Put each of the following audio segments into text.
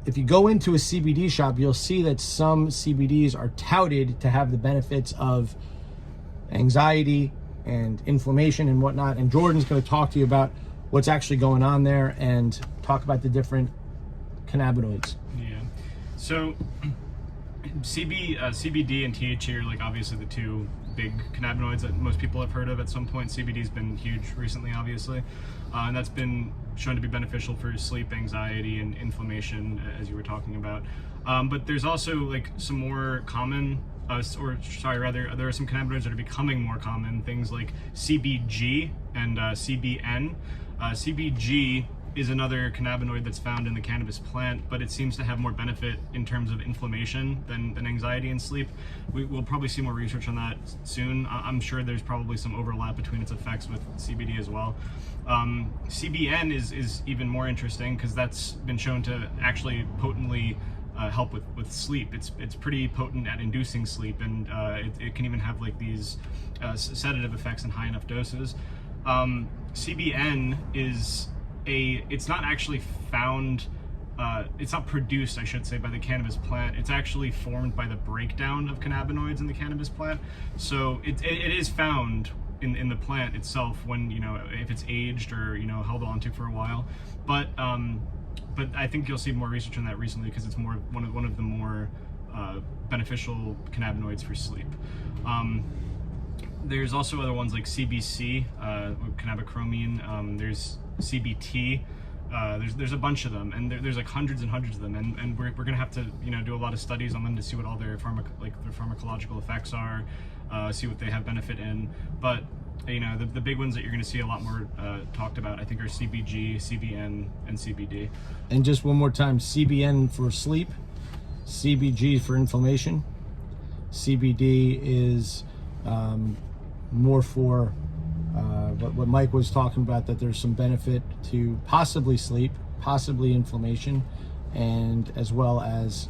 if you go into a CBD shop, you'll see that some CBDs are touted to have the benefits of anxiety and inflammation and whatnot. And Jordan's going to talk to you about what's actually going on there and talk about the different cannabinoids. Yeah. So CBD and THC are like obviously the two big cannabinoids that most people have heard of at some point. CBD's been huge recently, obviously, and that's been shown to be beneficial for sleep, anxiety, and inflammation, as you were talking about. But there's also like some more common, there are some cannabinoids that are becoming more common, things like CBG and CBN. CBG is another cannabinoid that's found in the cannabis plant, but it seems to have more benefit in terms of inflammation than anxiety and sleep. We'll probably see more research on that soon. I'm sure there's probably some overlap between its effects with CBD as well. CBN is even more interesting because that's been shown to actually potently help with sleep. It's pretty potent at inducing sleep, and it can even have like these sedative effects in high enough doses. CBN is it's not actually found, it's not produced, I should say, by the cannabis plant. It's actually formed by the breakdown of cannabinoids in the cannabis plant. So it is found in the plant itself when, if it's aged or, held on to for a while. But I think you'll see more research on that recently because it's one of the more beneficial cannabinoids for sleep. There's also other ones like CBC, cannabichromine. There's CBT. There's a bunch of them, and there's like hundreds and hundreds of them, and we're gonna have to do a lot of studies on them to see what all their pharmacological effects are, see what they have benefit in. But the big ones that you're gonna see a lot more talked about, I think, are CBG, CBN, and CBD. And just one more time: CBN for sleep, CBG for inflammation, CBD is more for what Mike was talking about, that there's some benefit to possibly sleep, possibly inflammation, and as well as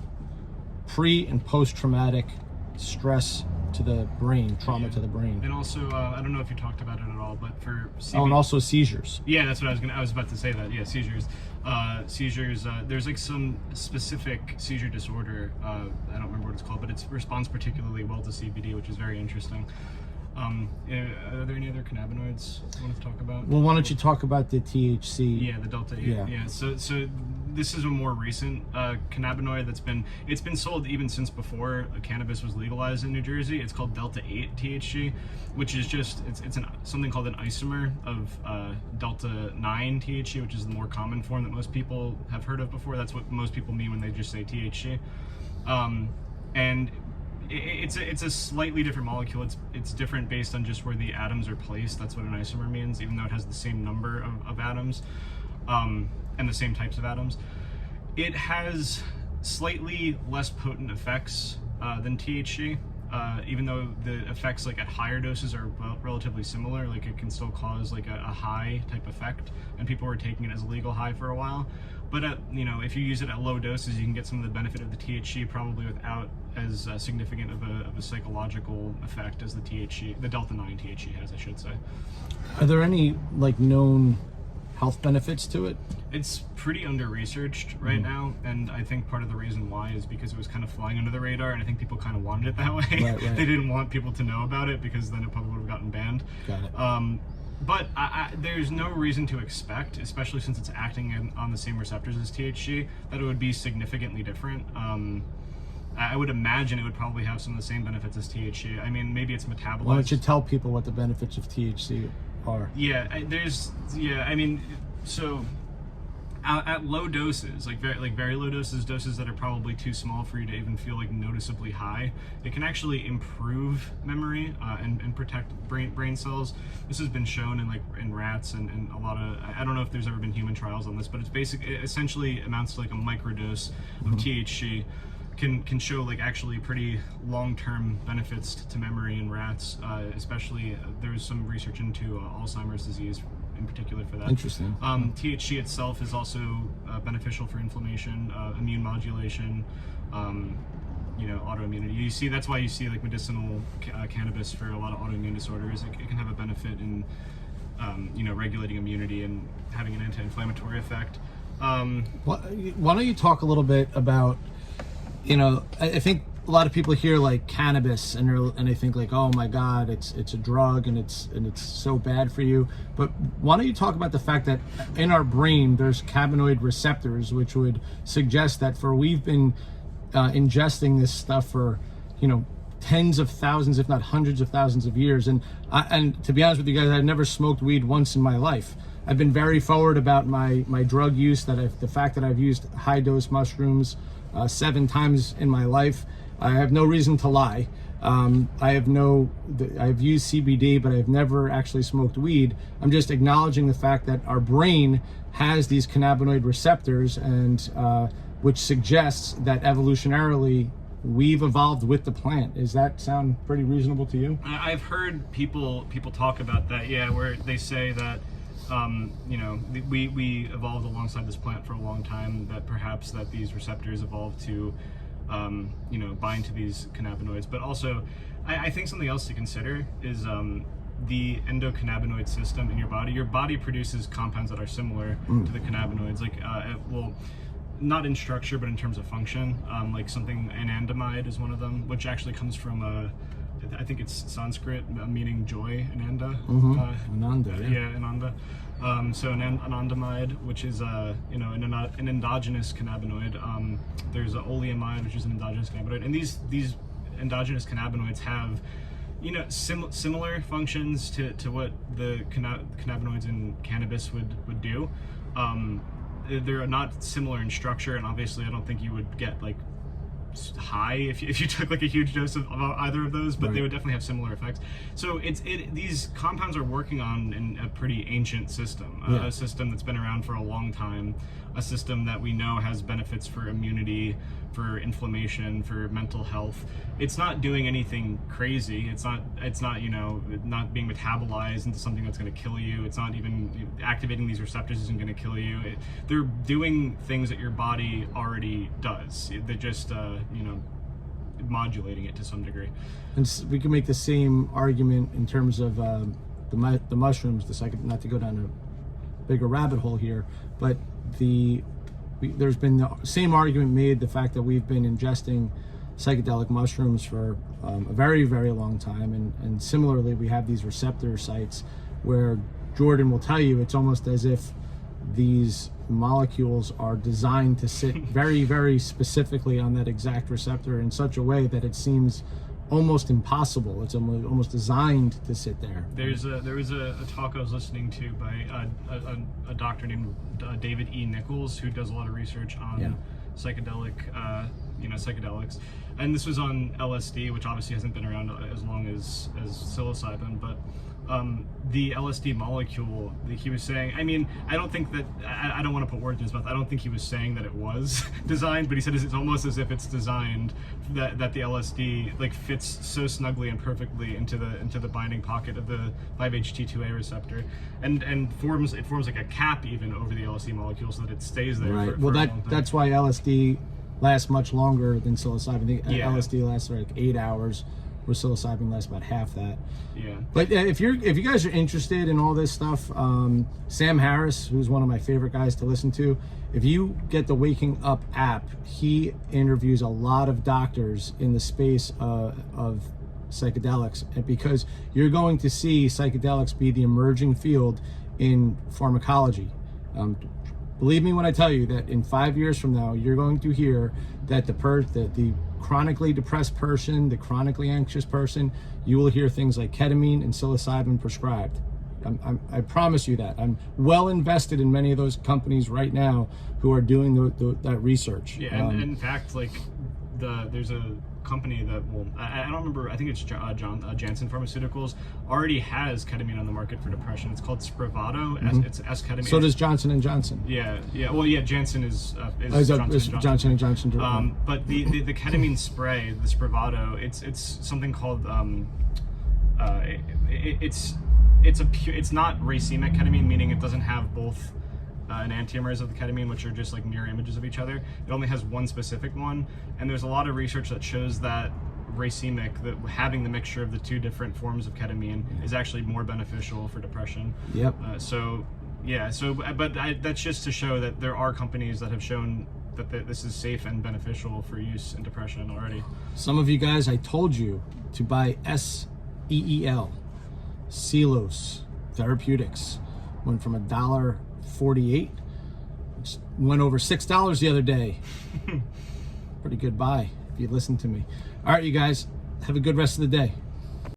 pre and post-traumatic stress to the brain, trauma to the brain. And also, I don't know if you talked about it at all, but for and also seizures. Yeah, that's what I was about to say that. Yeah, seizures. There's like some specific seizure disorder. I don't remember what it's called, but it responds particularly well to CBD, which is very interesting. Are there any other cannabinoids you want to talk about? Well, why don't you talk about the THC? Yeah, the Delta 8. Yeah. So this is a more recent cannabinoid that's been sold even since before cannabis was legalized in New Jersey. It's called Delta 8 THC, which is just something called an isomer of Delta 9 THC, which is the more common form that most people have heard of before. That's what most people mean when they just say THC. And it's a slightly different molecule. It's different based on just where the atoms are placed. That's what an isomer means, even though it has the same number of atoms and the same types of atoms. It has slightly less potent effects than THC, even though the effects like at higher doses are relatively similar. Like it can still cause like a high type effect, and people were taking it as a legal high for a while. But if you use it at low doses, you can get some of the benefit of the THC probably without as significant of a psychological effect as the THC, the Delta 9 THC has, I should say. Are there any like known health benefits to it? It's pretty under-researched right now, and I think part of the reason why is because it was kind of flying under the radar, and I think people kind of wanted it that way. Right. They didn't want people to know about it because then it probably would have gotten banned. Got it. But there's no reason to expect, especially since it's acting on the same receptors as THC, that it would be significantly different. I would imagine it would probably have some of the same benefits as THC. I mean, maybe it's metabolized. Why don't you tell people what the benefits of THC are? Yeah, so at low doses, like very low doses that are probably too small for you to even feel like noticeably high, it can actually improve memory and protect brain cells. This has been shown in rats and a lot of, I don't know if there's ever been human trials on this, but it essentially amounts to like a microdose of THC can show like actually pretty long-term benefits to memory in rats, especially there's some research into Alzheimer's disease in particular for that. Interesting. THC itself is also beneficial for inflammation, immune modulation, autoimmunity. You see, that's why you see like medicinal cannabis for a lot of autoimmune disorders. It can have a benefit in regulating immunity and having an anti-inflammatory effect. Why don't you talk a little bit about, I think a lot of people hear like cannabis and they think like, oh my God, it's a drug and it's so bad for you. But why don't you talk about the fact that in our brain there's cannabinoid receptors, which would suggest that we've been ingesting this stuff for tens of thousands, if not hundreds of thousands of years. And to be honest with you guys, I've never smoked weed once in my life. I've been very forward about my drug use, the fact that I've used high dose mushrooms 7 times in my life. I have no reason to lie. I've used CBD, but I've never actually smoked weed. I'm just acknowledging the fact that our brain has these cannabinoid receptors, and which suggests that evolutionarily we've evolved with the plant. Does that sound pretty reasonable to you? I've heard people talk about that, where they say that we evolved alongside this plant for a long time, that perhaps that these receptors evolved to bind to these cannabinoids. But also, I think something else to consider is the endocannabinoid system in your body. Your body produces compounds that are similar to the cannabinoids, like not in structure, but in terms of function. Like something, anandamide is one of them, which actually comes from I think it's Sanskrit, meaning joy, ananda. Ananda, ananda. So anandamide, which is an endogenous cannabinoid. There's oleamide, which is an endogenous cannabinoid, and these endogenous cannabinoids have similar functions to what the cannabinoids in cannabis would do. They're not similar in structure, and obviously I don't think you would get like high if you took like a huge dose of either of those, but right. They would definitely have similar effects. So these compounds are working on in a pretty ancient system, a system that's been around for a long time, a system that we know has benefits for immunity, for inflammation, for mental health. It's not doing anything crazy. It's not not being metabolized into something that's going to kill you. It's not even activating these receptors isn't going to kill you. They're doing things that your body already does. They're just modulating it to some degree. And we can make the same argument in terms of the mushrooms. Not to go down a bigger rabbit hole here, but there's been the same argument made, the fact that we've been ingesting psychedelic mushrooms for a very, very long time, and similarly we have these receptor sites where Jordan will tell you it's almost as if these molecules are designed to sit very, very specifically on that exact receptor in such a way that it seems almost impossible. It's almost designed to sit there. There was a talk I was listening to by a doctor named David E. Nichols, who does a lot of research on psychedelics, and this was on LSD, which obviously hasn't been around as long as psilocybin, but the LSD molecule, he was saying, I don't think that, I don't want to put words in his mouth, I don't think he was saying that it was designed, but he said it's almost as if it's designed that the LSD like fits so snugly and perfectly into the binding pocket of the 5-HT2A receptor, and forms like a cap even over the LSD molecule so that it stays there. Right. For That's why LSD lasts much longer than psilocybin. I think LSD lasts like 8 hours, where psilocybin lasts about half that. Yeah. But if you guys are interested in all this stuff, Sam Harris, who's one of my favorite guys to listen to, if you get the Waking Up app, he interviews a lot of doctors in the space of psychedelics, and because you're going to see psychedelics be the emerging field in pharmacology. Believe me when I tell you that in 5 years from now, you're going to hear that the chronically depressed person, the chronically anxious person, you will hear things like ketamine and psilocybin prescribed. I promise you that. I'm well invested in many of those companies right now who are doing that research. Yeah, and in fact, like there's a company that I don't remember, I think it's Janssen Pharmaceuticals, already has ketamine on the market for depression. It's called Spravato. It's S-ketamine. So does Johnson & Johnson. Yeah. Well, Janssen is Johnson & Johnson. But the ketamine spray, the Spravato, it's something called it's not racemic ketamine, meaning it doesn't have both enantiomers of the ketamine, which are just like mirror images of each other. It only has one specific one, and there's a lot of research that shows that racemic, that having the mixture of the two different forms of ketamine is actually more beneficial for depression. Yep. So Yeah, so, but that's just to show that there are companies that have shown that this is safe and beneficial for use in depression already. Some of you guys, I told you to buy SEEL, Selos Therapeutics. Went from $1.48, which went over $6 the other day. Pretty good buy if you listen to me. All right, you guys, have a good rest of the day.